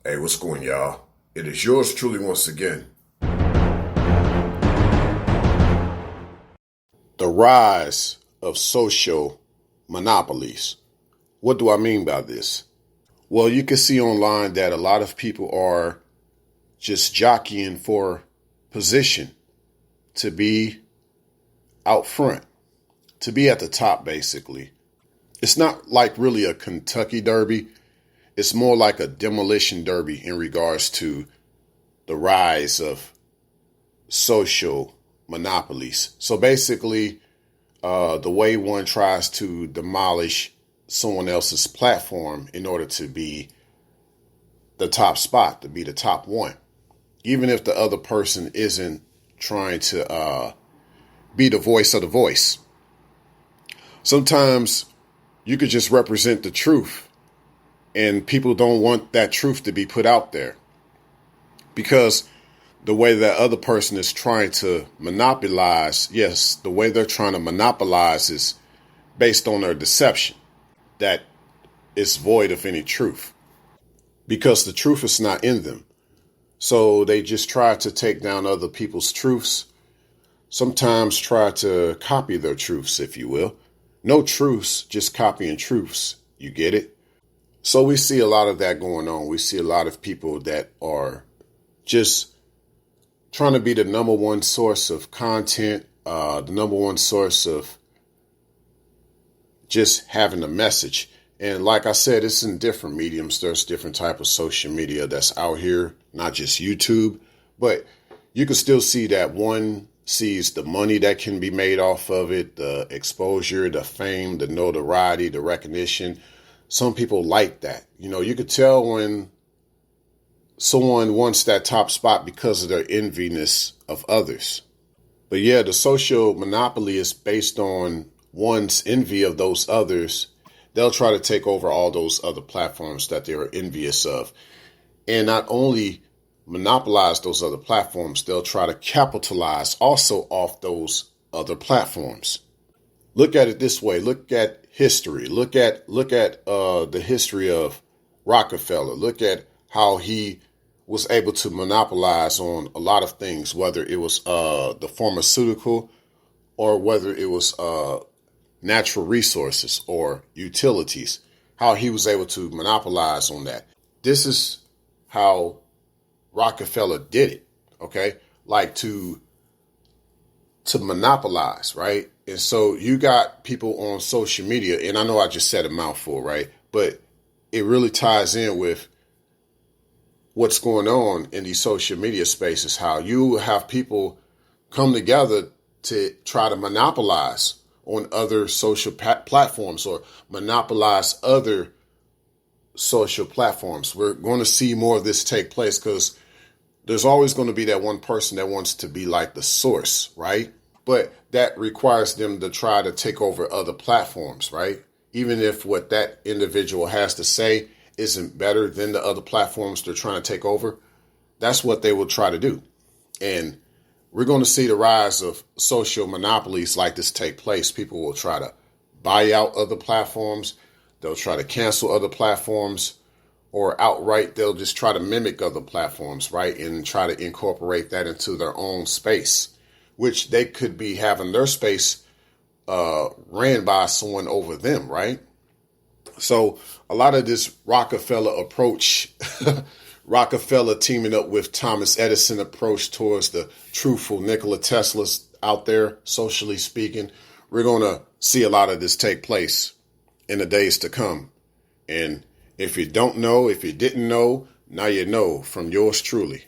Hey, what's going, y'all? It is yours truly once again. The rise of social monopolies. What do I mean by this? Well, you can see online that a lot of people are just jockeying for position to be out front, to be at the top, basically. It's not like really a Kentucky Derby. It's more like a demolition derby in regards to the rise of social monopolies. So basically, the way one tries to demolish someone else's platform in order to be the top spot, to be the top one, even if the other person isn't trying to be the voice of the voice. Sometimes you could just represent the truth, and people don't want that truth to be put out there because the way that other person is trying to monopolize, yes, the way they're trying to monopolize is based on their deception that is void of any truth because the truth is not in them. So they just try to take down other people's truths, sometimes try to copy their truths, if you will. No truths, just copying truths. You get it? So we see a lot of that going on. We see a lot of people that are just trying to be the number one source of content, the number one source of just having a message. And like I said, it's in different mediums. There's different type of social media that's out here, not just YouTube, but you can still see that one sees the money that can be made off of it, the exposure, the fame, the notoriety, the recognition. Some people like that. You know, you could tell when someone wants that top spot because of their enviness of others. But yeah, the social monopoly is based on one's envy of those others. They'll try to take over all those other platforms that they are envious of. And not only monopolize those other platforms, they'll try to capitalize also off those other platforms. Look at it this way. Look at history. Look at the history of Rockefeller. Look at how he was able to monopolize on a lot of things, whether it was the pharmaceutical or whether it was natural resources or utilities, how he was able to monopolize on that. This is how Rockefeller did it, okay? Like to monopolize, right? And so you got people on social media, and I know I just said a mouthful, right? But it really ties in with what's going on in these social media spaces, how you have people come together to try to monopolize on other social platforms or monopolize other social platforms. We're going to see more of this take place because there's always going to be that one person that wants to be like the source, right? But that requires them to try to take over other platforms, right? Even if what that individual has to say isn't better than the other platforms they're trying to take over, that's what they will try to do. And we're going to see the rise of social monopolies like this take place. People will try to buy out other platforms. They'll try to cancel other platforms, or outright they'll just try to mimic other platforms, right? And try to incorporate that into their own space, which they could be having their space ran by someone over them, right? So a lot of this Rockefeller approach, Rockefeller teaming up with Thomas Edison approach towards the truthful Nikola Tesla's out there, socially speaking, we're going to see a lot of this take place in the days to come. And if you don't know, if you didn't know, now you know from yours truly.